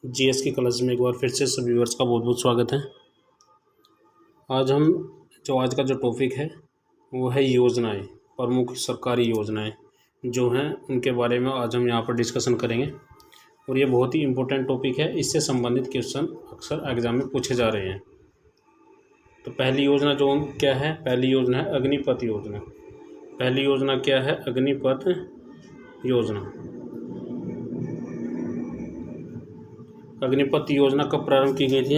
GS की class में एक बार फिर से सभी व्यूअर्स का बहुत बहुत स्वागत है। आज का जो टॉपिक है वो है योजनाएं, प्रमुख सरकारी योजनाएं जो हैं उनके बारे में आज हम यहाँ पर डिस्कशन करेंगे। और ये बहुत ही इम्पोर्टेंट टॉपिक है, इससे संबंधित क्वेश्चन अक्सर एग्जाम में पूछे जा रहे हैं। तो पहली योजना जो क्या है, पहली योजना है अग्निपथ योजना। पहली योजना क्या है? अग्निपथ योजना। अग्निपथ योजना कब प्रारंभ की गई थी?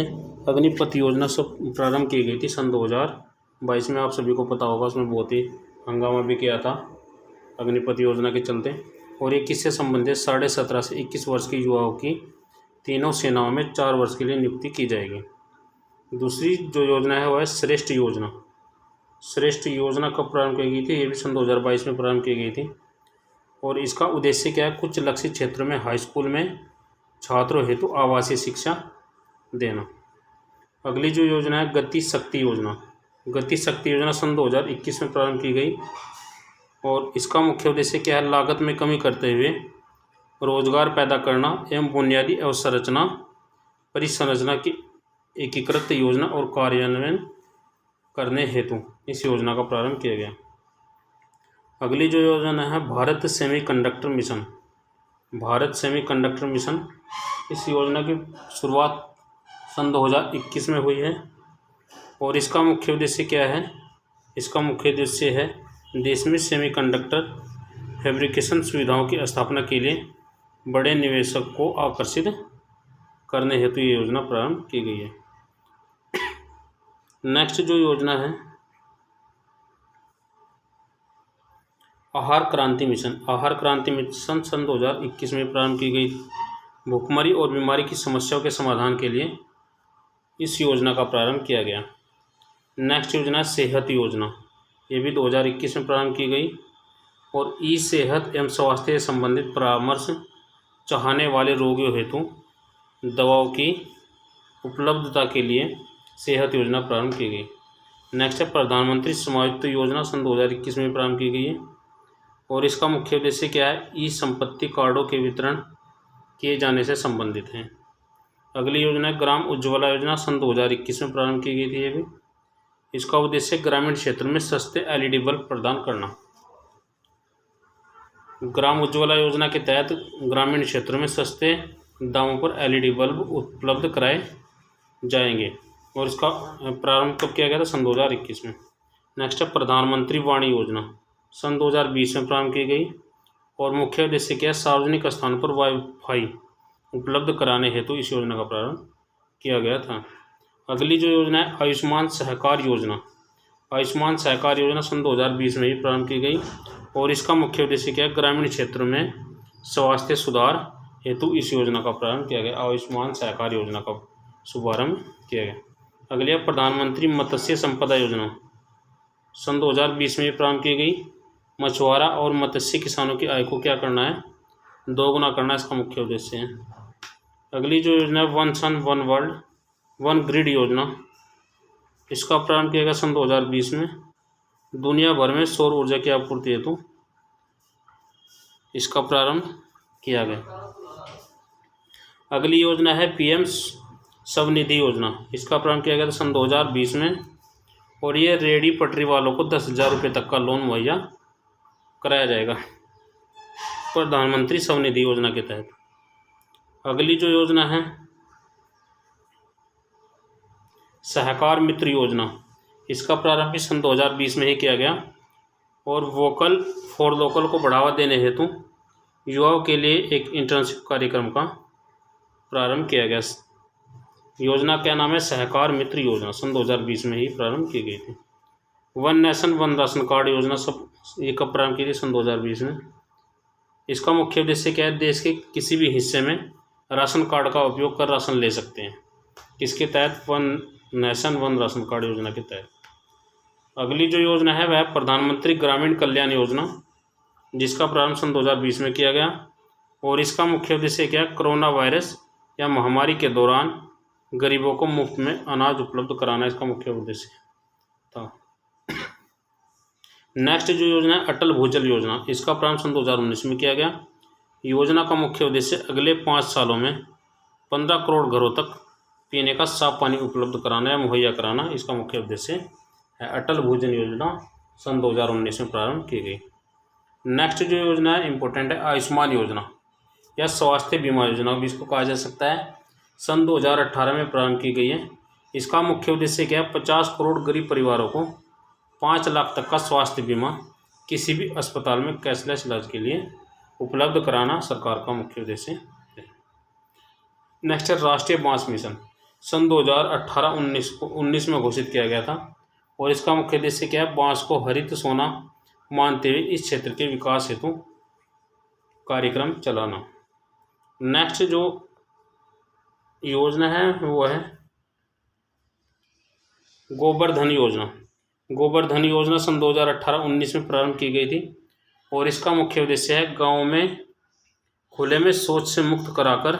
अग्निपथ योजना सब प्रारंभ की गई थी सन 2022 में। आप सभी को पता होगा, उसमें बहुत ही हंगामा भी किया था अग्निपथ योजना के चलते। और ये किससे संबंधित? 17.5 से 21 वर्ष के युवाओं की तीनों सेनाओं में 4 वर्ष के लिए नियुक्ति की जाएगी। दूसरी जो योजना है वह है श्रेष्ठ योजना। श्रेष्ठ योजना कब प्रारंभ की गई थी? ये भी सन 2022 में प्रारंभ की गई थी। और इसका उद्देश्य क्या है? कुछ लक्षित क्षेत्रों में हाई स्कूल में छात्रों हेतु आवासीय शिक्षा देना। अगली जो योजना है गति शक्ति योजना। गति शक्ति योजना सन 2021 में प्रारंभ की गई। और इसका मुख्य उद्देश्य क्या है? लागत में कमी करते हुए रोजगार पैदा करना एवं बुनियादी अवसंरचना परिसंरचना की एकीकृत योजना और कार्यान्वयन करने हेतु इस योजना का प्रारंभ किया गया। अगली जो योजना है Bharat semiconductor mission. Bharat semiconductor mission, इस योजना की शुरुआत सन 2021 में हुई है। और इसका मुख्य उद्देश्य क्या है? इसका मुख्य उद्देश्य है देश में सेमीकंडक्टर फैब्रिकेशन सुविधाओं की स्थापना के लिए बड़े निवेशक को आकर्षित करने हेतु ये योजना प्रारंभ की गई है। नेक्स्ट जो योजना है आहार क्रांति मिशन। आहार क्रांति मिशन सन 2021 में प्रारंभ की गई। भूखमरी और बीमारी की समस्याओं के समाधान के लिए इस योजना का प्रारंभ किया गया। नेक्स्ट योजना सेहत योजना, ये भी 2021 में प्रारंभ की गई। और ई सेहत एवं स्वास्थ्य से संबंधित परामर्श चाहने वाले रोगियों हेतु दवाओं की उपलब्धता के लिए सेहत योजना प्रारंभ की गई। नेक्स्ट है प्रधानमंत्री समायुक्त योजना, सन 2021 में प्रारंभ की गई है। और इसका मुख्य उद्देश्य क्या है? ई संपत्ति कार्डों के वितरण किए जाने से संबंधित है। अगली योजना है ग्राम उज्ज्वला योजना, सन 2021 में प्रारंभ की गई थी। ये भी इसका उद्देश्य ग्रामीण क्षेत्र में सस्ते एलईडी बल्ब प्रदान करना। ग्राम उज्ज्वला योजना के तहत ग्रामीण क्षेत्रों में सस्ते दामों पर एलईडी बल्ब उपलब्ध कराए जाएंगे। और इसका प्रारंभ कब किया गया था? सन 2021 में। नेक्स्ट है प्रधानमंत्री वाणी योजना, सन 2020 में प्रारंभ की गई। और मुख्य उद्देश्य क्या है? सार्वजनिक स्थान पर वाईफाई उपलब्ध कराने हेतु इस योजना का प्रारंभ किया गया था। अगली जो योजना है आयुष्मान सहकार योजना। आयुष्मान सहकार योजना सन 2020 में ही प्रारंभ की गई। और इसका मुख्य उद्देश्य क्या है? ग्रामीण क्षेत्र में स्वास्थ्य सुधार हेतु इस योजना का प्रारंभ किया गया। आयुष्मान सहकार योजना का शुभारंभ किया गया। अगली है प्रधानमंत्री मत्स्य संपदा योजना, सन 2020 में प्रारंभ की गई। मछुआरा और मत्स्य किसानों की आय को क्या करना है? दोगुना करना इसका मुख्य उद्देश्य है। अगली जो योजना है one sun one world one grid योजना, इसका प्रारंभ किया गया सन 2020 में। दुनिया भर में सौर ऊर्जा की आपूर्ति हेतु इसका प्रारंभ किया गया। अगली योजना है पीएम स्वनिधि योजना, इसका प्रारंभ किया गया था सन 2020 में। और ये रेहड़ी पटरी वालों को 10,000 रुपये तक का लोन मुहैया कराया जाएगा प्रधानमंत्री स्वनिधि योजना के तहत। अगली जो योजना है सहकार मित्र योजना, इसका प्रारंभ भी सन 2020 में ही किया गया। और वोकल फॉर लोकल को बढ़ावा देने हेतु युवाओं के लिए एक इंटर्नशिप कार्यक्रम का प्रारंभ किया गया। योजना क्या नाम है? सहकार मित्र योजना, सन 2020 में ही प्रारंभ की गई थी। One nation one ration card योजना सब ये कब प्रारंभ की थी? सन 2020 में। इसका मुख्य उद्देश्य क्या है? देश के किसी भी हिस्से में राशन कार्ड का उपयोग कर राशन ले सकते हैं। किसके तहत? One nation one ration card योजना के तहत। अगली जो योजना है वह प्रधानमंत्री ग्रामीण कल्याण योजना, जिसका प्रारंभ सन 2020 में किया गया। और इसका मुख्य उद्देश्य क्या है? कोरोना वायरस या महामारी के दौरान गरीबों को मुफ्त में अनाज उपलब्ध कराना इसका मुख्य उद्देश्य था। नेक्स्ट जो योजना है अटल भूजल योजना, इसका प्रारंभ सन 2019 में किया गया। योजना का मुख्य उद्देश्य अगले 5 सालों में 15 करोड़ घरों तक पीने का साफ पानी उपलब्ध कराना या मुहैया कराना इसका मुख्य उद्देश्य है। अटल भूजल योजना सन 2019 में प्रारंभ की गई। नेक्स्ट जो योजना है इम्पोर्टेंट है, आयुष्मान योजना या स्वास्थ्य बीमा योजना भी इसको कहा जा सकता है, सन 2018 में प्रारंभ की गई है। इसका मुख्य उद्देश्य क्या है, 50 करोड़ गरीब परिवारों को 5 लाख तक का स्वास्थ्य बीमा किसी भी अस्पताल में कैशलेस इलाज के लिए उपलब्ध कराना सरकार का मुख्य उद्देश्य है। नेक्स्ट है राष्ट्रीय बांस मिशन, सन 2018-19 में घोषित किया गया था और इसका मुख्य उद्देश्य क्या है, बांस को हरित सोना मानते हुए इस क्षेत्र के विकास हेतु कार्यक्रम चलाना। नेक्स्ट जो योजना है वो है गोबर योजना। गोबर योजना सन 2018-19 में प्रारंभ की गई थी और इसका मुख्य उद्देश्य है गाँव में खुले में शौच से मुक्त कराकर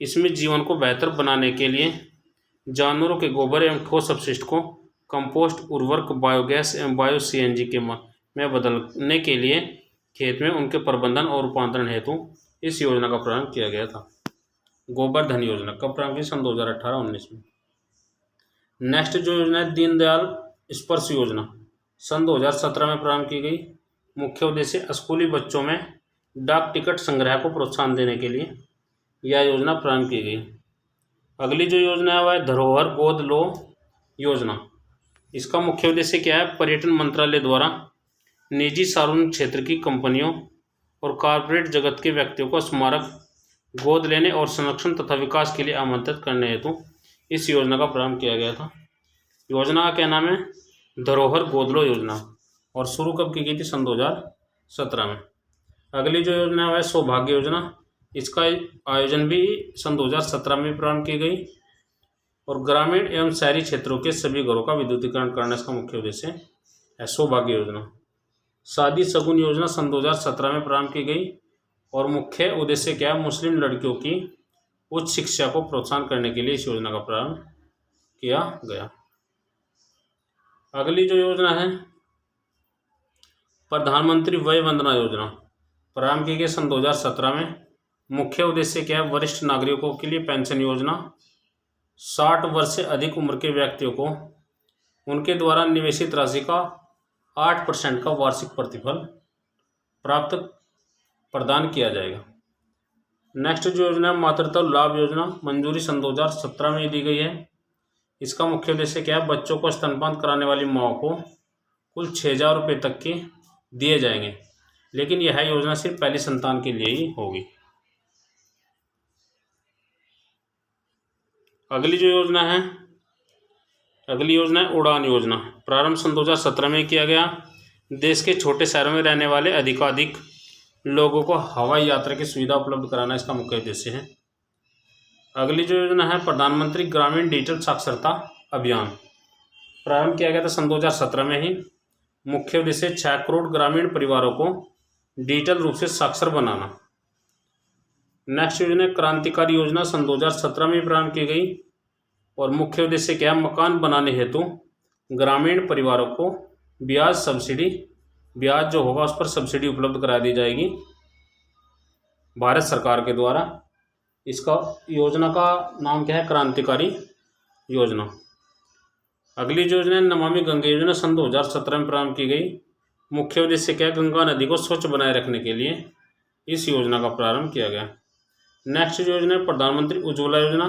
इसमें जीवन को बेहतर बनाने के लिए जानवरों के गोबर एवं ठोस अपशिष्ट को कंपोस्ट, उर्वरक, बायोगैस एवं बायो CNG के में बदलने के लिए खेत में उनके प्रबंधन और रूपांतरण हेतु इस योजना का प्रारंभ किया गया था। गोबर योजना कब प्रारंभ की, सन 2018-19 में। नेक्स्ट जो योजना है दीनदयाल स्पर्श योजना, सन 2017 में प्रारंभ की गई। मुख्य उद्देश्य स्कूली बच्चों में डाक टिकट संग्रह को प्रोत्साहन देने के लिए यह योजना प्रारंभ की गई। अगली जो योजना है वह है धरोहर गोद लो योजना। इसका मुख्य उद्देश्य क्या है, पर्यटन मंत्रालय द्वारा निजी सार्वजनिक क्षेत्र की कंपनियों और कॉरपोरेट जगत के व्यक्तियों को स्मारक गोद लेने और संरक्षण तथा विकास के लिए आमंत्रित करने हेतु इस योजना का प्रारंभ किया गया था। योजना का क्या नाम है, धरोहर गोद लो योजना, और शुरू कब की गई थी, सन 2017 में। अगली जो योजना है वह सौभाग्य योजना। इसका आयोजन भी सन 2017 में प्रारंभ की गई और ग्रामीण एवं शहरी क्षेत्रों के सभी घरों का विद्युतीकरण करना इसका मुख्य उद्देश्य है। सौभाग्य योजना। शादी शगुन योजना सन 2017 में प्रारंभ की गई और मुख्य उद्देश्य क्या है, मुस्लिम लड़कियों की उच्च शिक्षा को प्रोत्साहन करने के लिए इस योजना का प्रारंभ किया गया। अगली जो योजना है प्रधानमंत्री वय वंदना योजना, प्रारंभ की गई सन 2017 में। मुख्य उद्देश्य क्या है, वरिष्ठ नागरिकों के लिए पेंशन योजना। 60 वर्ष से अधिक उम्र के व्यक्तियों को उनके द्वारा निवेशित राशि का 8% का वार्षिक प्रतिफल प्रदान किया जाएगा। नेक्स्ट जो योजना है मातृत्व लाभ योजना, मंजूरी सन 2017 में दी गई है। इसका मुख्य उद्देश्य क्या है, बच्चों को स्तनपान कराने वाली माओ को कुल 6,000 रुपये तक के दिए जाएंगे, लेकिन यह योजना सिर्फ पहली संतान के लिए ही होगी। अगली योजना है उड़ान योजना, प्रारंभ सन 2017 में किया गया। देश के छोटे शहरों में रहने वाले अधिकाधिक लोगों को हवाई यात्रा की सुविधा उपलब्ध कराना इसका मुख्य उद्देश्य है। अगली जो योजना है प्रधानमंत्री ग्रामीण डिजिटल साक्षरता अभियान, प्रारंभ किया गया था सन 2017 में ही। मुख्य उद्देश्य 6 करोड़ ग्रामीण परिवारों को डिजिटल रूप से साक्षर बनाना। नेक्स्ट योजना क्रांतिकारी योजना, सन 2017 में प्रारंभ की गई और मुख्य उद्देश्य क्या है, मकान बनाने हेतु ग्रामीण परिवारों को ब्याज जो होगा उस पर सब्सिडी उपलब्ध करा दी जाएगी भारत सरकार के द्वारा। इसका योजना का नाम क्या है, क्रांतिकारी योजना। अगली जो योजना है नमामि गंगे योजना, सन 2017 में प्रारंभ की गई। मुख्य उद्देश्य क्या है, गंगा नदी को स्वच्छ बनाए रखने के लिए इस योजना का प्रारंभ किया गया। नेक्स्ट योजना है प्रधानमंत्री उज्ज्वला योजना,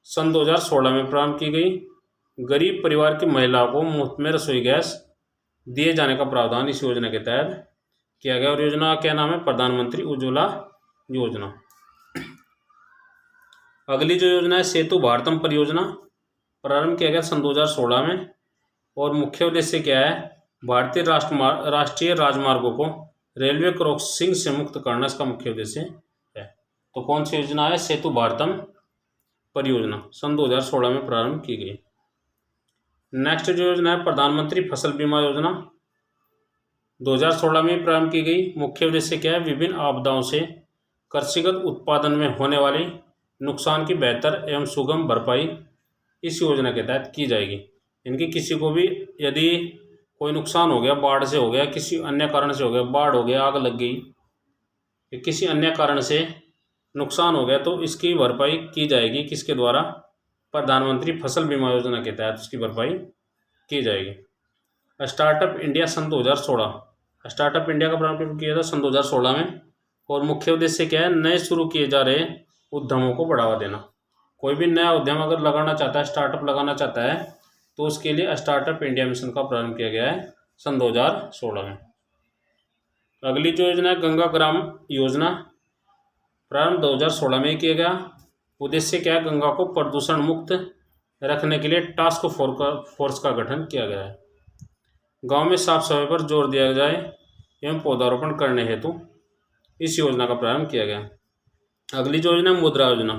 सन 2016 में प्रारंभ की गई। गरीब परिवार की महिलाओं को मुफ्त में रसोई गैस दिए जाने का प्रावधान इस योजना के तहत किया गया और योजना का क्या नाम है, प्रधानमंत्री उज्ज्वला योजना। अगली जो योजना है सेतु भारतम परियोजना, प्रारंभ किया गया सन 2016 में और मुख्य उद्देश्य क्या है, भारतीय राष्ट्रीय राजमार्गों को रेलवे क्रॉसिंग से मुक्त करना इसका मुख्य उद्देश्य है। तो कौन सी योजना है, सेतु भारतम परियोजना, सन 2016 में प्रारंभ की गई। नेक्स्ट जो योजना है प्रधानमंत्री फसल बीमा योजना, 2016 में प्रारंभ की गई। मुख्य उद्देश्य क्या है, विभिन्न आपदाओं से कृषिगत उत्पादन में होने वाले नुकसान की बेहतर एवं सुगम भरपाई इस योजना के तहत की जाएगी। इनकी किसी को भी यदि कोई नुकसान हो गया, बाढ़ से हो गया, किसी अन्य कारण से हो गया, बाढ़ हो गया, आग लग गई, किसी अन्य कारण से नुकसान हो गया तो इसकी भरपाई की जाएगी किसके द्वारा? प्रधानमंत्री फसल बीमा योजना के तहत उसकी भरपाई की जाएगी। स्टार्टअप इंडिया सन 2016, स्टार्टअप इंडिया का प्रारंभ कब किया था? सन 2016 में। और मुख्य उद्देश्य क्या है? नए शुरू किए जा रहे उद्यमों को बढ़ावा देना। कोई भी नया उद्यम अगर लगाना चाहता है, स्टार्टअप लगाना चाहता है, तो उसके लिए स्टार्टअप इंडिया मिशन का प्रारंभ किया गया है सन 2016 में। अगली जो योजना है गंगा ग्राम योजना, प्रारंभ 2016 में किया गया। उद्देश्य क्या है? गंगा को प्रदूषण मुक्त रखने के लिए टास्क फोर्स का गठन किया गया है। गांव में साफ सफाई पर जोर दिया जाए एवं पौधारोपण करने हेतु इस योजना का प्रारंभ किया गया। अगली जो योजना मुद्रा योजना,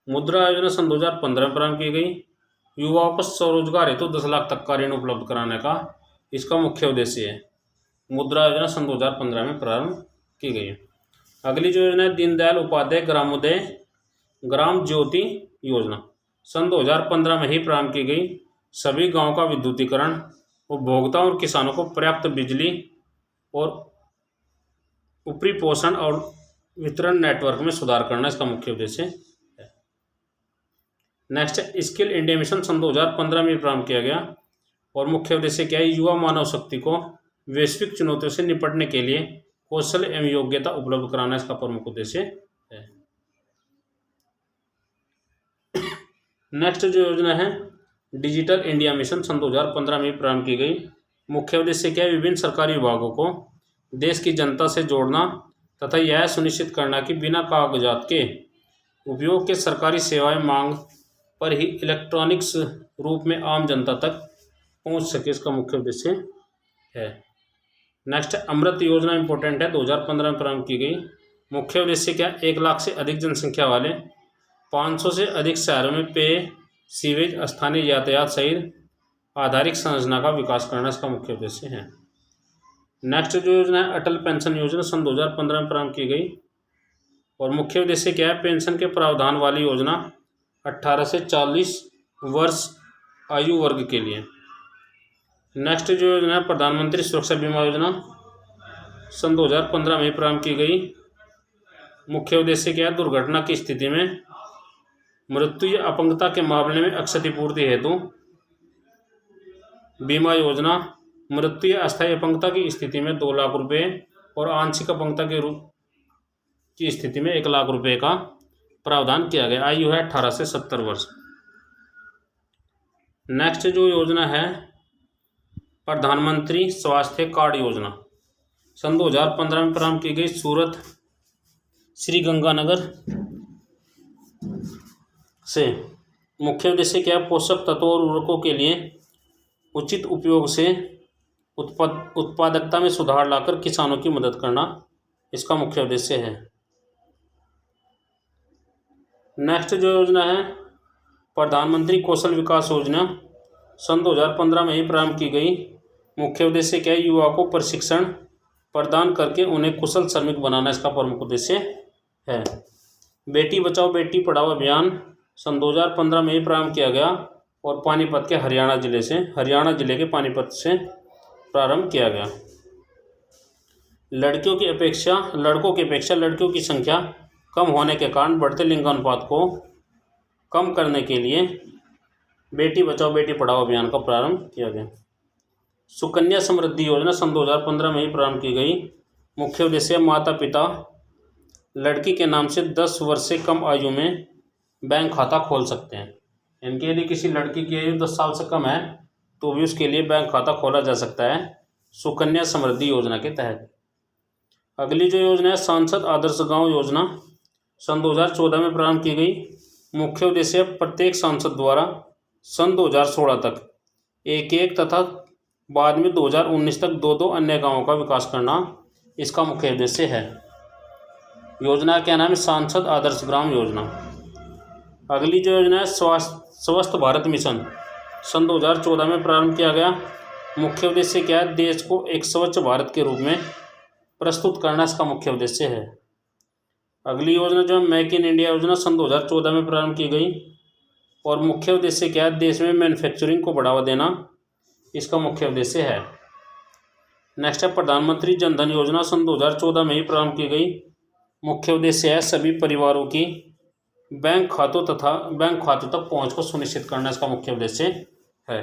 मुद्रा योजना सन 2015 में प्रारंभ की गई। युवाओं को स्वरोजगार हेतु 10 लाख तक का ऋण उपलब्ध कराने का इसका मुख्य उद्देश्य है। मुद्रा योजना सन 2015 में प्रारंभ की गई है। अगली जो योजना है दीनदयाल उपाध्याय ग्रामोदय ग्राम ज्योति योजना, सन 2015 में ही प्रारंभ की गई। सभी गांवों का विद्युतीकरण, उपभोक्ताओं और किसानों को पर्याप्त बिजली और ऊपरी पोषण और वितरण नेटवर्क में सुधार करना इसका मुख्य उद्देश्य है। नेक्स्ट स्किल इंडिया मिशन सन 2015 में प्रारंभ किया गया और मुख्य उद्देश्य क्या है? युवा मानव शक्ति को वैश्विक चुनौतियों से निपटने के लिए कौशल एवं योग्यता उपलब्ध कराना इसका प्रमुख उद्देश्य है। नेक्स्ट जो योजना है डिजिटल इंडिया मिशन सन 2015 में प्रारंभ की गई। मुख्य उद्देश्य क्या है? विभिन्न सरकारी विभागों को देश की जनता से जोड़ना तथा यह सुनिश्चित करना कि बिना कागजात के उपयोग के सरकारी सेवाएं मांग पर ही इलेक्ट्रॉनिक्स रूप में आम जनता तक पहुंच सके, इसका मुख्य उद्देश्य है। नेक्स्ट अमृत योजना इंपॉर्टेंट है, 2015 में प्रारंभ की गई। मुख्य उद्देश्य क्या? 1 लाख से अधिक जनसंख्या वाले 500 से अधिक शहरों में पेय, सीवेज, स्थानीय यातायात सहित आधारिक संरचना का विकास करना इसका मुख्य उद्देश्य है। नेक्स्ट जो योजना है अटल पेंशन योजना सन 2015 में प्रारंभ की गई और मुख्य उद्देश्य क्या है? पेंशन के प्रावधान वाली योजना 18 से 40 वर्ष आयु वर्ग के लिए। नेक्स्ट जो योजना है प्रधानमंत्री सुरक्षा बीमा योजना सन 2015 में प्रारंभ की गई। मुख्य उद्देश्य क्या है? दुर्घटना की स्थिति में मृत्यु या अपंगता के मामले में क्षतिपूर्ति हेतु बीमा योजना, मृत्यु या अस्थायी अपंगता की स्थिति में 2 लाख रुपए और आंशिक अपंगता के रूप की स्थिति में 1 लाख रुपए का प्रावधान किया गया। आयु है 18 से 70 वर्ष। नेक्स्ट जो योजना है प्रधानमंत्री स्वास्थ्य कार्ड योजना सन 2015 में प्रारंभ की गई। सूरत श्रीगंगानगर से। मुख्य उद्देश्य क्या है? पोषक तत्वों और उर्वरकों के लिए उचित उपयोग से उत्पादकता में सुधार लाकर किसानों की मदद करना इसका मुख्य उद्देश्य है। नेक्स्ट जो योजना है प्रधानमंत्री कौशल विकास योजना सन 2015 में ही प्रारंभ की गई। मुख्य उद्देश्य क्या है? युवा को प्रशिक्षण प्रदान करके उन्हें कुशल श्रमिक बनाना इसका प्रमुख उद्देश्य है। बेटी बचाओ बेटी पढ़ाओ अभियान सन 2015 में ही प्रारंभ किया गया और पानीपत के हरियाणा जिले के पानीपत से प्रारंभ किया गया। लड़कों की अपेक्षा लड़कियों की संख्या कम होने के कारण बढ़ते लिंगानुपात को कम करने के लिए बेटी बचाओ बेटी पढ़ाओ अभियान का प्रारंभ किया गया। सुकन्या समृद्धि योजना सन 2015 में ही प्रारंभ की गई। मुख्य उद्देश्य माता पिता लड़की के नाम से 10 वर्ष से कम आयु में बैंक खाता खोल सकते हैं। इनके यदि किसी लड़की की आयु 10 साल से कम है तो भी उसके लिए बैंक खाता खोला जा सकता है सुकन्या समृद्धि योजना के तहत। अगली जो योजना है सांसद आदर्श गांव योजना सन 2014 में प्रारंभ की गई। मुख्य उद्देश्य प्रत्येक सांसद द्वारा सन 2016 तक एक तथा बाद में 2019 तक 2 अन्य गांवों का विकास करना इसका मुख्य उद्देश्य है। योजना क्या नाम है? सांसद आदर्श ग्राम योजना। अगली जो योजना है स्वस्थ भारत मिशन सन 2014 में प्रारंभ किया गया। मुख्य उद्देश्य क्या है? देश को एक स्वच्छ भारत के रूप में प्रस्तुत करना इसका मुख्य उद्देश्य है। अगली योजना जो है मेक इन इंडिया योजना सन 2014 में प्रारंभ की गई और मुख्य उद्देश्य क्या है? देश में मैन्युफैक्चरिंग को बढ़ावा देना इसका मुख्य उद्देश्य है। नेक्स्ट है प्रधानमंत्री जन धन योजना सन 2014 में ही प्रारंभ की गई। मुख्य उद्देश्य है सभी परिवारों की बैंक खातों तक पहुंच को सुनिश्चित करना इसका मुख्य उद्देश्य है।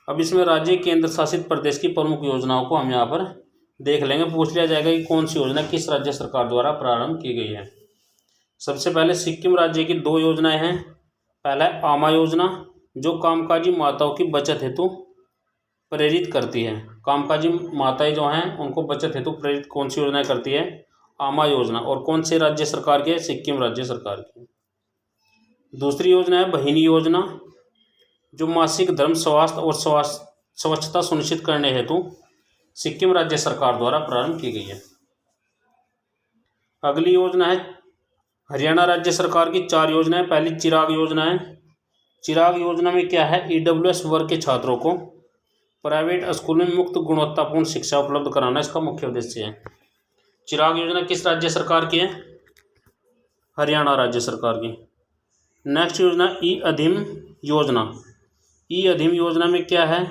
अब इसमें राज्य केंद्र शासित प्रदेश की प्रमुख योजनाओं को हम यहाँ पर देख लेंगे। पूछ लिया जाएगा कि कौन सी योजना किस राज्य सरकार द्वारा प्रारंभ की गई है। सबसे पहले सिक्किम राज्य की दो योजनाएं हैं। पहला है आमा योजना, जो कामकाजी माताओं की बचत हेतु प्रेरित करती है। कामकाजी माताएं जो हैं उनको बचत हेतु प्रेरित कौन सी योजनाएं करती है? आमा योजना। और कौन से राज्य सरकार की है? सिक्किम राज्य सरकार की। दूसरी योजना है बहिनी योजना, जो मासिक धर्म स्वास्थ्य और स्वच्छता सुनिश्चित करने हेतु सिक्किम राज्य सरकार द्वारा प्रारंभ की गई है। अगली योजना है हरियाणा राज्य सरकार की। चार योजनाएं। पहली चिराग योजना है। चिराग योजना में क्या है? ईडब्ल्यूएस वर्ग के छात्रों को प्राइवेट स्कूल में मुक्त गुणवत्तापूर्ण शिक्षा उपलब्ध कराना इसका मुख्य उद्देश्य है। चिराग योजना किस राज्य सरकार की है? हरियाणा राज्य सरकार की। नेक्स्ट योजना ई अधिम योजना। ई अधिम योजना में क्या है?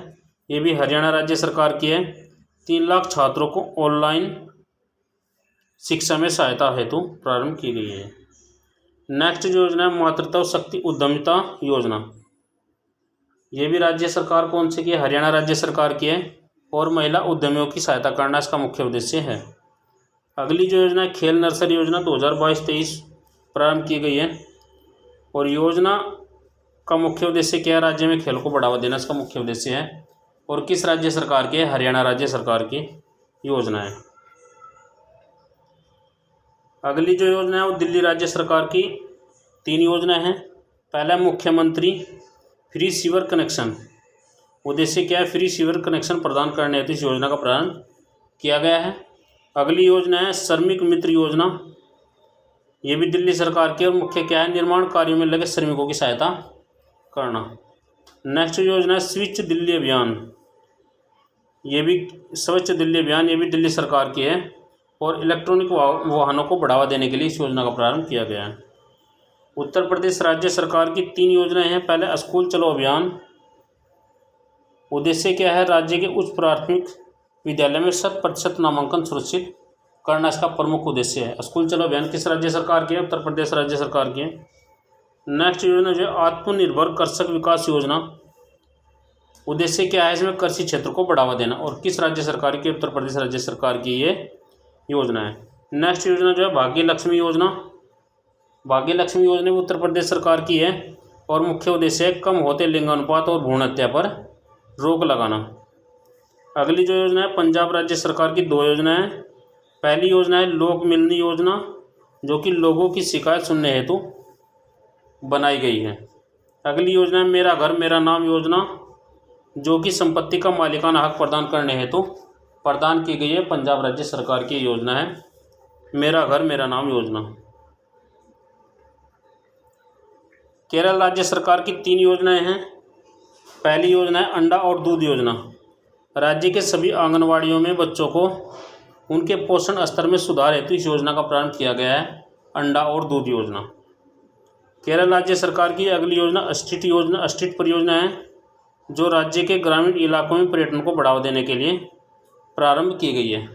ये भी हरियाणा राज्य सरकार की है। 3 लाख छात्रों को ऑनलाइन शिक्षा में सहायता हेतु प्रारंभ की गई है। नेक्स्ट योजना है मातृत्व शक्ति उद्यमिता योजना। ये भी राज्य सरकार कौन सी की है? हरियाणा राज्य सरकार की है। और महिला उद्यमियों की सहायता करना इसका मुख्य उद्देश्य है। अगली जो योजना है खेल नर्सरी योजना 2022-23 प्रारंभ की गई है। और योजना का मुख्य उद्देश्य क्या है? राज्य में खेल को बढ़ावा देना इसका मुख्य उद्देश्य है। और किस राज्य सरकार की है? हरियाणा राज्य सरकार की योजना है। अगली जो योजना है वो दिल्ली राज्य सरकार की 3 योजना है। पहला मुख्यमंत्री फ्री सीवर कनेक्शन। उद्देश्य क्या है? फ्री सीवर कनेक्शन प्रदान करने हेतु इस योजना का प्रारंभ किया गया है। अगली योजना है श्रमिक मित्र योजना। ये भी दिल्ली सरकार की। और मुख्य क्या है? निर्माण कार्यों में लगे श्रमिकों की सहायता करना। नेक्स्ट योजना है स्वच्छ दिल्ली अभियान। ये भी स्वच्छ दिल्ली अभियान, ये भी दिल्ली सरकार की है। और इलेक्ट्रॉनिक वाहनों को बढ़ावा देने के लिए इस योजना का प्रारंभ किया गया है। उत्तर प्रदेश राज्य सरकार की 3 योजनाएं हैं। पहले स्कूल चलो अभियान। उद्देश्य क्या है? राज्य के उच्च प्राथमिक विद्यालय में 100% नामांकन सुनिश्चित करना इसका प्रमुख उद्देश्य है। स्कूल चलो अभियान किस राज्य सरकार की है? उत्तर प्रदेश राज्य सरकार की है। नेक्स्ट योजना जो है आत्मनिर्भर कृषक विकास योजना। उद्देश्य क्या है? इसमें कृषि क्षेत्र को बढ़ावा देना। और किस राज्य सरकार की? उत्तर प्रदेश राज्य सरकार की ये योजना है। नेक्स्ट योजना जो है भाग्य लक्ष्मी योजना। भाग्य लक्ष्मी योजना भी उत्तर प्रदेश सरकार की है। और मुख्य उद्देश्य है कम होते लिंगानुपात और भ्रूण हत्या पर रोक लगाना। अगली जो योजना है पंजाब राज्य सरकार की 2 योजनाएं। पहली योजना है लोक मिलनी योजना, जो कि लोगों की शिकायत सुनने हेतु बनाई गई है। अगली योजना है मेरा घर मेरा नाम योजना, जो कि संपत्ति का मालिकाना हक प्रदान करने हेतु प्रदान की गई है। पंजाब राज्य सरकार की योजना है मेरा घर मेरा नाम योजना। केरल राज्य सरकार की 3 योजनाएं हैं। पहली योजना है अंडा और दूध योजना। राज्य के सभी आंगनवाड़ियों में बच्चों को उनके पोषण स्तर में सुधार हेतु इस योजना का प्रारंभ किया गया है, अंडा और दूध योजना। केरल राज्य सरकार की अगली योजना स्ट्रीट परियोजना है, जो राज्य के ग्रामीण इलाकों में पर्यटन को बढ़ावा देने के लिए प्रारंभ की गई है।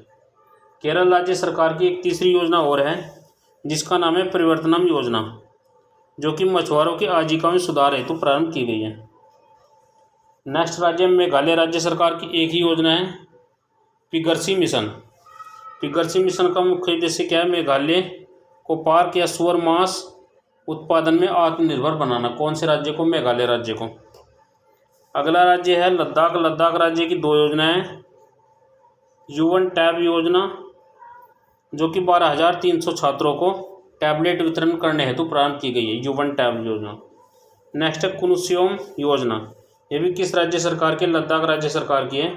केरल राज्य सरकार की एक तीसरी योजना और है, जिसका नाम है परिवर्तनम योजना, जो कि मछुआरों की आजीविका में सुधार हेतु प्रारंभ की गई है। नेक्स्ट राज्य मेघालय राज्य सरकार की एक ही योजना है, पिगर्सी मिशन। पिगर्सी मिशन का मुख्य उद्देश्य क्या है? मेघालय को पार्क या सुअर मांस उत्पादन में आत्मनिर्भर बनाना। कौन से राज्य को? मेघालय राज्य को। अगला राज्य है लद्दाख। लद्दाख राज्य की 2 योजनाएं। युवन टैब योजना, जो कि 12,300 छात्रों को टैबलेट वितरण करने हेतु प्रारंभ की गई है, युवन टैब योजना। नेक्स्ट है कुनुसियोम योजना। ये भी किस राज्य सरकार के? लद्दाख राज्य सरकार की है।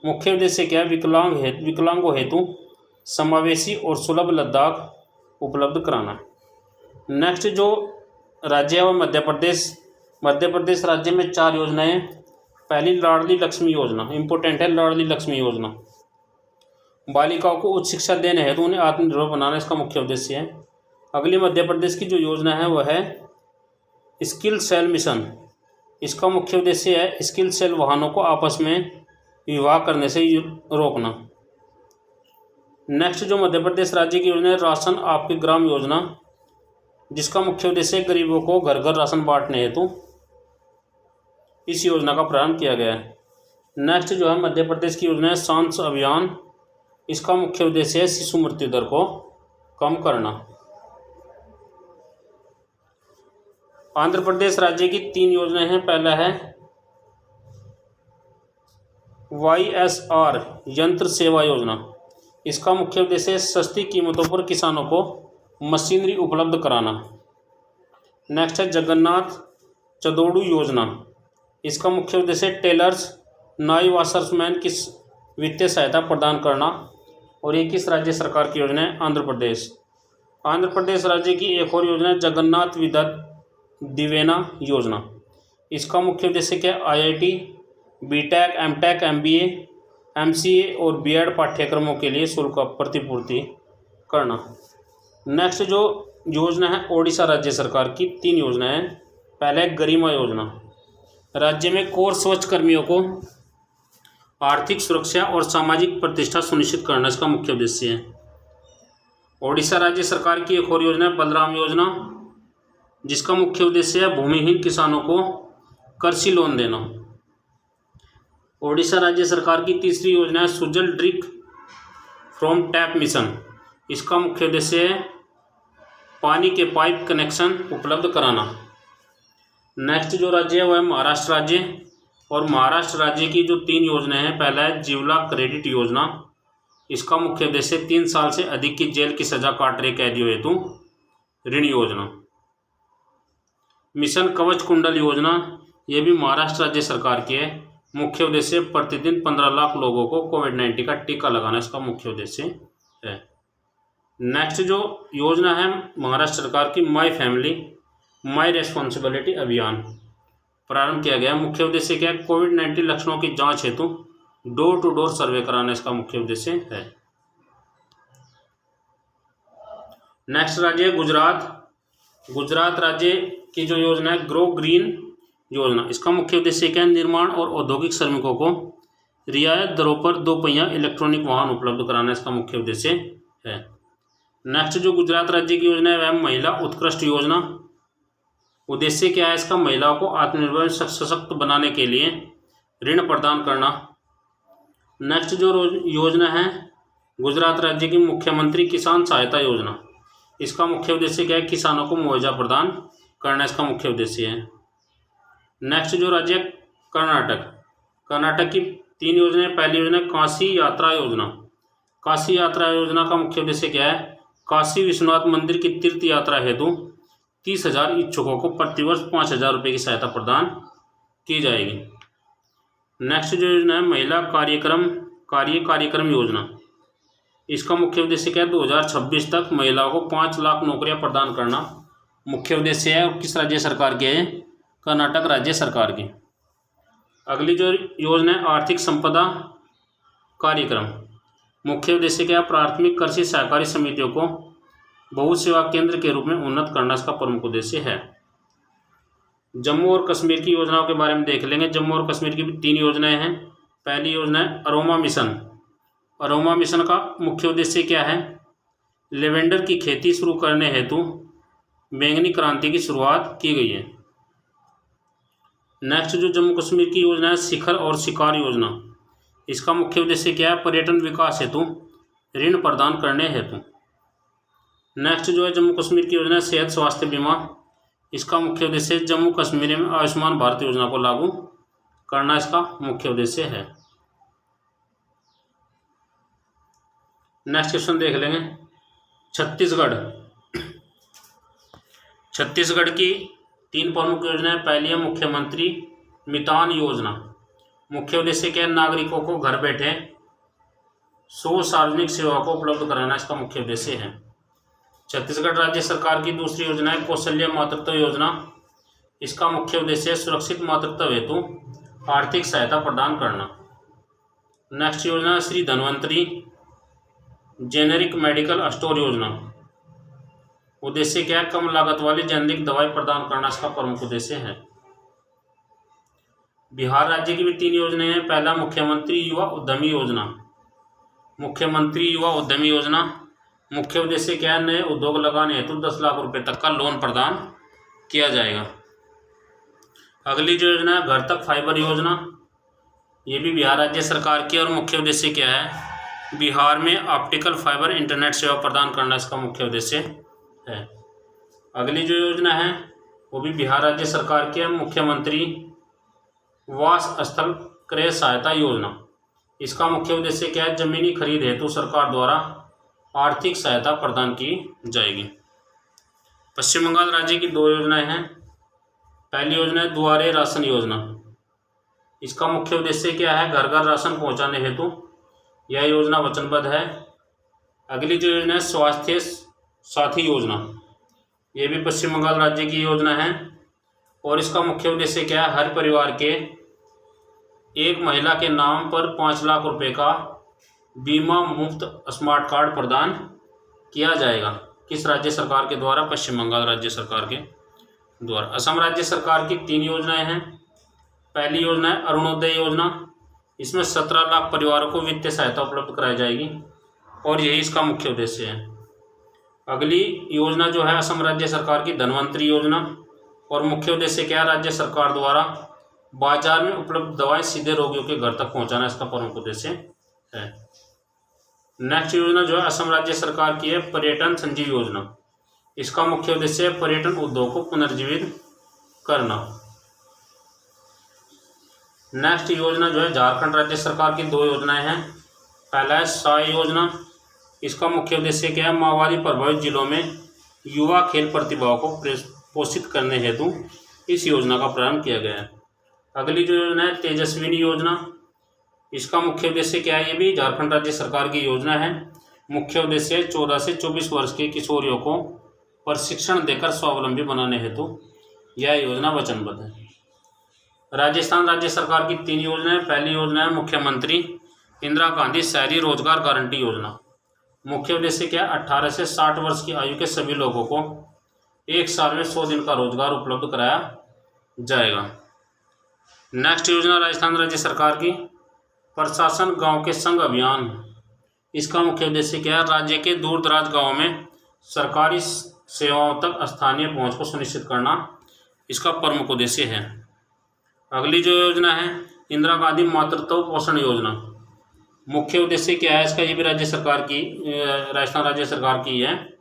मुख्य उद्देश्य क्या है? विकलांगों हेतु समावेशी और सुलभ लद्दाख उपलब्ध कराना। नेक्स्ट जो राज्य है वो मध्य प्रदेश। मध्य प्रदेश राज्य में 4 योजनाएं। पहली लाडली लक्ष्मी योजना, इंपॉर्टेंट है लाडली लक्ष्मी योजना। बालिकाओं को उच्च शिक्षा देने हेतु उन्हें आत्मनिर्भर बनाना इसका मुख्य उद्देश्य है। अगली मध्य प्रदेश की जो योजना है वह है स्किल सेल मिशन। इसका मुख्य उद्देश्य है स्किल सेल वाहनों को आपस में विवाह करने से रोकना। नेक्स्ट जो मध्य प्रदेश राज्य की योजना है राशन आपके ग्राम योजना, जिसका मुख्य उद्देश्य गरीबों को घर घर राशन बांटने हेतु इस योजना का प्रारंभ किया गया है। नेक्स्ट जो है मध्य प्रदेश की योजना है सांस अभियान, इसका मुख्य उद्देश्य है शिशु मृत्यु दर को कम करना। आंध्र प्रदेश राज्य की 3 योजनाएं हैं। पहला है YSR यंत्र सेवा योजना, इसका मुख्य उद्देश्य सस्ती कीमतों पर किसानों को मशीनरी उपलब्ध कराना। नेक्स्ट है जगन्नाथ चदोड़ू योजना, इसका मुख्य उद्देश्य टेलर्स नाई वाशर्समैन की वित्तीय सहायता प्रदान करना। और ये किस राज्य सरकार की योजना है? आंध्र प्रदेश। आंध्र प्रदेश राज्य की एक और योजना है जगन्नाथ विदत दिवेना योजना, इसका मुख्य उद्देश्य क्या है? IIT, BTech, MTech, MBA, MCA और B.Ed पाठ्यक्रमों के लिए शुल्क प्रतिपूर्ति करना। नेक्स्ट जो योजना है ओडिशा राज्य सरकार की 3 योजनाएं हैं। पहले गरिमा योजना, राज्य में कोर स्वच्छ कर्मियों को आर्थिक सुरक्षा और सामाजिक प्रतिष्ठा सुनिश्चित करना इसका मुख्य उद्देश्य है। ओडिशा राज्य सरकार की एक और योजना है बलराम योजना, जिसका मुख्य उद्देश्य है भूमिहीन किसानों को कृषि लोन देना। ओडिशा राज्य सरकार की तीसरी योजना है Sujal drink from tap mission, इसका मुख्य उद्देश्य है पानी के पाइप कनेक्शन उपलब्ध कराना। नेक्स्ट जो राज्य है वह है महाराष्ट्र राज्य, और महाराष्ट्र राज्य की जो 3 योजनाएं हैं। पहला है जिवला क्रेडिट योजना, इसका मुख्य उद्देश्य 3 साल से अधिक की जेल की सजा काट रहे कैदियों हेतु ऋण योजना। मिशन कवच कुंडल योजना, ये भी महाराष्ट्र राज्य सरकार की है। मुख्य उद्देश्य प्रतिदिन 15 लाख लोगों को कोविड-19 का टीका लगाना इसका मुख्य उद्देश्य है। नेक्स्ट जो योजना है महाराष्ट्र सरकार की माई फैमिली माई रेस्पॉन्सिबिलिटी अभियान प्रारंभ किया गया। मुख्य उद्देश्य क्या है? कोविड-19 लक्षणों की जांच हेतु डोर टू डोर सर्वे कराना इसका मुख्य उद्देश्य है। नेक्स्ट राज्य है गुजरात। गुजरात राज्य की जो योजना है ग्रो ग्रीन योजना, इसका मुख्य उद्देश्य क्या है? निर्माण और औद्योगिक श्रमिकों को रियायत दरों पर 2 पहिया इलेक्ट्रॉनिक वाहन उपलब्ध कराना इसका मुख्य उद्देश्य है। नेक्स्ट जो गुजरात राज्य की योजना है वह महिला उत्कृष्ट योजना। उद्देश्य क्या है इसका? महिलाओं को आत्मनिर्भर सशक्त बनाने के लिए ऋण प्रदान करना। नेक्स्ट जो योजना है गुजरात राज्य की मुख्यमंत्री किसान सहायता योजना, इसका मुख्य उद्देश्य क्या है? किसानों को मुआवजा प्रदान करना इसका मुख्य उद्देश्य है। नेक्स्ट जो राज्य है कर्नाटक। कर्नाटक की 3 योजनाएं। पहली योजना काशी यात्रा योजना। काशी यात्रा योजना का मुख्य उद्देश्य क्या है? काशी विश्वनाथ मंदिर की तीर्थ यात्रा हेतु 30,000 इच्छुकों को प्रतिवर्ष 5,000 रुपये की सहायता प्रदान की जाएगी। नेक्स्ट जो योजना है महिला कार्यक्रम योजना, इसका मुख्य उद्देश्य क्या है? 2026 तक महिलाओं को 5 लाख नौकरियां प्रदान करना मुख्य उद्देश्य है। और किस राज्य सरकार के है? कर्नाटक राज्य सरकार की। अगली जो योजना है आर्थिक संपदा कार्यक्रम, मुख्य उद्देश्य क्या है? प्राथमिक कृषि सहकारी समितियों को बहु सेवा केंद्र के रूप में उन्नत करना इसका प्रमुख उद्देश्य है। जम्मू और कश्मीर की योजनाओं के बारे में देख लेंगे। जम्मू और कश्मीर की भी 3 योजनाएं हैं। पहली योजना है अरोमा मिशन। अरोमा मिशन का मुख्य उद्देश्य क्या है? लेवेंडर की खेती शुरू करने हेतु बैंगनी क्रांति की शुरुआत की गई है। नेक्स्ट जो जम्मू कश्मीर की योजना है शिखर और शिकार योजना, इसका मुख्य उद्देश्य क्या है? पर्यटन विकास हेतु ऋण प्रदान करने हेतु। नेक्स्ट जो है जम्मू कश्मीर की योजना है सेहत स्वास्थ्य बीमा, इसका मुख्य उद्देश्य जम्मू कश्मीर में आयुष्मान भारत योजना को लागू करना इसका मुख्य उद्देश्य है। नेक्स्ट क्वेश्चन देख लेंगे। छत्तीसगढ़ की 3 प्रमुख योजनाएं। पहली है मुख्यमंत्री मितान योजना। मुख्य उद्देश्य क्या है? नागरिकों को घर बैठे 100 सार्वजनिक सेवा को उपलब्ध कराना इसका मुख्य उद्देश्य है। छत्तीसगढ़ राज्य सरकार की दूसरी योजना है कौशल्य मातृत्व योजना, इसका मुख्य उद्देश्य है सुरक्षित मातृत्व हेतु आर्थिक सहायता प्रदान करना। नेक्स्ट योजना Shri Dhanvantari generic medical store योजना, उद्देश्य क्या है? कम लागत वाली जेनेरिक दवाई प्रदान करना इसका प्रमुख उद्देश्य है। बिहार राज्य की भी 3 योजनाएं हैं। पहला मुख्यमंत्री युवा उद्यमी योजना, मुख्यमंत्री युवा उद्यमी योजना, मुख्य उद्देश्य क्या है, नए उद्योग लगाने हेतु 10 लाख रुपए तक का लोन प्रदान किया जाएगा। अगली जो योजना है घर तक फाइबर योजना, ये भी बिहार राज्य सरकार की और मुख्य उद्देश्य क्या है, बिहार में ऑप्टिकल फाइबर इंटरनेट सेवा प्रदान करना इसका मुख्य उद्देश्य है। अगली जो योजना है वो भी बिहार राज्य सरकार की है, मुख्यमंत्री वास स्थल क्रय सहायता योजना। इसका मुख्य उद्देश्य क्या है, जमीनी खरीद हेतु सरकार द्वारा आर्थिक सहायता प्रदान की जाएगी। पश्चिम बंगाल राज्य की 2 योजनाएं हैं। पहली योजना है दुआरे राशन योजना। इसका मुख्य उद्देश्य क्या है, घर घर राशन पहुंचाने हेतु यह योजना वचनबद्ध है। अगली जो योजना है स्वास्थ्य साथी योजना, ये भी पश्चिम बंगाल राज्य की योजना है और इसका मुख्य उद्देश्य क्या है, हर परिवार के एक महिला के नाम पर 5 लाख रुपए का बीमा मुफ्त स्मार्ट कार्ड प्रदान किया जाएगा। किस राज्य सरकार के द्वारा, पश्चिम बंगाल राज्य सरकार के द्वारा। असम राज्य सरकार की 3 योजनाएं हैं। पहली योजना है अरुणोदय योजना, इसमें 17 लाख परिवारों को वित्तीय सहायता उपलब्ध कराई जाएगी और यही इसका मुख्य उद्देश्य है। अगली योजना जो है असम राज्य सरकार की धन्वंतरी योजना और मुख्य उद्देश्य क्या है, राज्य सरकार द्वारा बाजार में उपलब्ध दवाएं सीधे रोगियों के घर तक पहुंचाना इसका प्रमुख उद्देश्य है। नेक्स्ट योजना जो है असम राज्य सरकार की है पर्यटन संजीव योजना। इसका मुख्य उद्देश्य है पर्यटन उद्योग को पुनर्जीवित करना। नेक्स्ट योजना जो है झारखंड राज्य सरकार की 2 योजनाएं हैं। पहला है साय योजना। इसका मुख्य उद्देश्य क्या है, माओवादी प्रभावित जिलों में युवा खेल प्रतिभाओं को पोषित करने हेतु इस योजना का प्रारंभ किया गया है। अगली जो योजना है तेजस्विनी योजना। इसका मुख्य उद्देश्य क्या है, ये भी झारखंड राज्य सरकार की योजना है। मुख्य उद्देश्य 14 से 24 वर्ष के किशोरियों को प्रशिक्षण देकर स्वावलंबी बनाने हेतु यह योजना वचनबद्ध है। राजस्थान राज्य सरकार की 3 योजनाएं। पहली योजना है मुख्यमंत्री इंदिरा गांधी शहरी रोजगार गारंटी योजना। मुख्य उद्देश्य क्या है, 18 से 60 वर्ष की आयु के सभी लोगों को 1 साल में 100 दिन का रोजगार उपलब्ध कराया जाएगा। नेक्स्ट योजना राजस्थान राज्य सरकार की प्रशासन गांव के संग अभियान। इसका मुख्य उद्देश्य क्या है, राज्य के दूर दराज गाँव में सरकारी सेवाओं तक स्थानीय पहुंच को सुनिश्चित करना इसका प्रमुख उद्देश्य है। अगली जो योजना है इंदिरा गांधी मातृत्व पोषण योजना। मुख्य उद्देश्य क्या है इसका, ये भी राज्य सरकार की राजस्थान राज्य सरकार की है।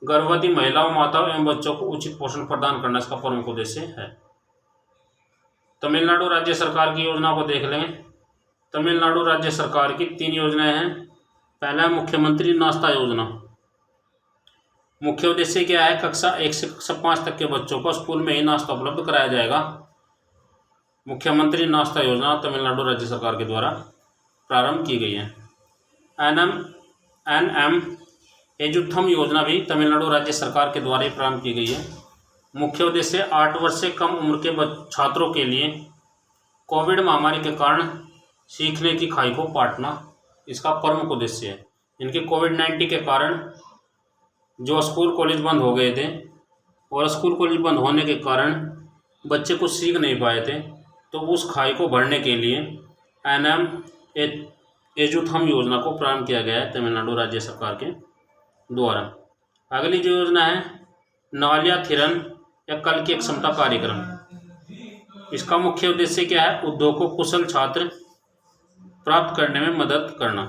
गर्भवती महिलाओं, माताओं एवं बच्चों को उचित पोषण प्रदान करना इसका प्रमुख उद्देश्य है। तमिलनाडु राज्य सरकार की योजना को देख लें। तमिलनाडु राज्य सरकार की 3 योजनाएं हैं। पहला है मुख्यमंत्री नाश्ता योजना। मुख्य उद्देश्य क्या है, कक्षा 1 से कक्षा 5 तक के बच्चों को स्कूल में ही नाश्ता उपलब्ध कराया जाएगा। मुख्यमंत्री नाश्ता योजना तमिलनाडु राज्य सरकार के द्वारा प्रारंभ की गई है। एनएम एजुथम योजना भी तमिलनाडु राज्य सरकार के द्वारा ही प्रारंभ की गई है। मुख्य उद्देश्य 8 वर्ष से कम उम्र के छात्रों के लिए कोविड महामारी के कारण सीखने की खाई को पाटना इसका प्रमुख उद्देश्य है। इनके कोविड-19 के कारण जो स्कूल कॉलेज बंद हो गए थे और स्कूल कॉलेज बंद होने के कारण बच्चे कुछ सीख नहीं पाए थे, तो उस खाई को भरने के लिए एनएम एजुथम योजना को प्रारंभ किया गया है तमिलनाडु राज्य सरकार के द्वारा। अगली जो योजना है नालिया थिरन या कल की क्षमता कार्यक्रम। इसका मुख्य उद्देश्य क्या है, उद्योग को कुशल छात्र प्राप्त करने में मदद करना।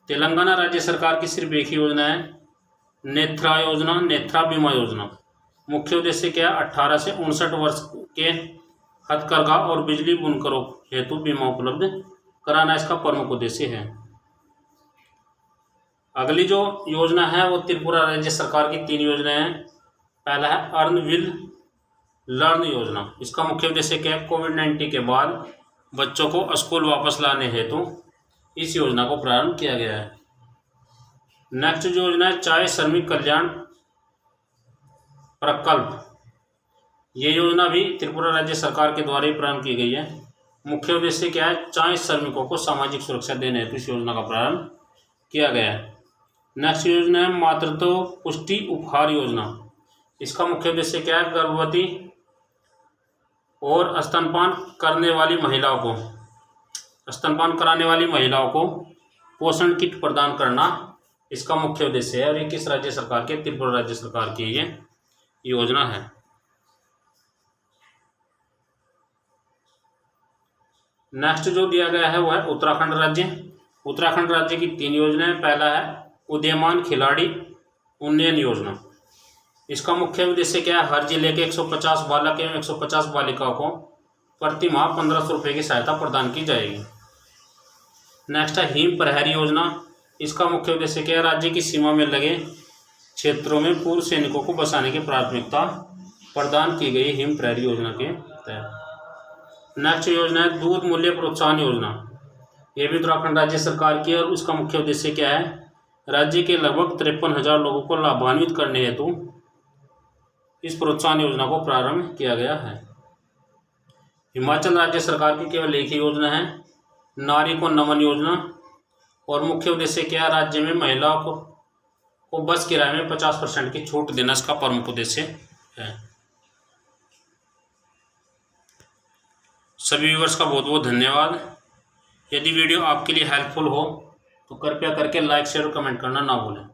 तेलंगाना राज्य सरकार की सिर्फ एक ही योजना है नेत्रा योजना, नेत्रा बीमा योजना। मुख्य उद्देश्य क्या है, 18 से 59 वर्ष के हथकरघा और बिजली बुनकरों हेतु बीमा उपलब्ध कराना इसका प्रमुख उद्देश्य है। अगली जो योजना है वो त्रिपुरा राज्य सरकार की 3 योजनाएं हैं। पहला है अर्न विल लर्न योजना। इसका मुख्य उद्देश्य क्या है, कोविड-19 के बाद बच्चों को स्कूल वापस लाने हेतु इस योजना को प्रारंभ किया गया है। नेक्स्ट जो योजना है चाय श्रमिक कल्याण प्रकल्प। ये योजना भी त्रिपुरा राज्य सरकार के द्वारा ही प्रारंभ की गई है। मुख्य उद्देश्य क्या है, चाय श्रमिकों को सामाजिक सुरक्षा देने हेतु इस योजना का प्रारंभ किया गया है। नेक्स्ट योजना है मातृत्व पुष्टि उपहार योजना। इसका मुख्य उद्देश्य क्या है, गर्भवती और स्तनपान कराने वाली महिलाओं को पोषण किट प्रदान करना इसका मुख्य उद्देश्य है। और ये किस राज्य सरकार के? त्रिपुरा राज्य सरकार की ये योजना है। नेक्स्ट जो दिया गया है वो है उत्तराखंड राज्य। उत्तराखंड राज्य की 3 योजनाएं। पहला है उदीयमान खिलाड़ी उन्नयन योजना। इसका मुख्य उद्देश्य क्या है? हर जिले के 150 बालक एवं 150 बालिकाओं को प्रति माह 1500 रुपये की सहायता प्रदान की जाएगी। नेक्स्ट है हिम प्रहरी योजना। इसका मुख्य उद्देश्य क्या है? राज्य की सीमा में लगे क्षेत्रों में पूर्व सैनिकों को बसाने की प्राथमिकता प्रदान की गई हिम प्रहरी योजना के तहत। नेक्स्ट योजना है दूध मूल्य प्रोत्साहन योजना। यह भी उत्तराखंड राज्य सरकार की है और उसका मुख्य उद्देश्य क्या है? राज्य के लगभग 53,000 लोगों को लाभान्वित करने हेतु इस प्रोत्साहन योजना को प्रारंभ किया गया है। हिमाचल राज्य सरकार की केवल एक ही योजना है, नारी को नमन योजना। और मुख्य उद्देश्य क्या है? राज्य में महिलाओं को बस किराए में 50% की छूट देना इसका प्रमुख उद्देश्य है। सभी व्यूअर्स का बहुत बहुत धन्यवाद। यदि वीडियो आपके लिए हेल्पफुल हो तो कृपया करके लाइक शेयर और कमेंट करना ना भूलें।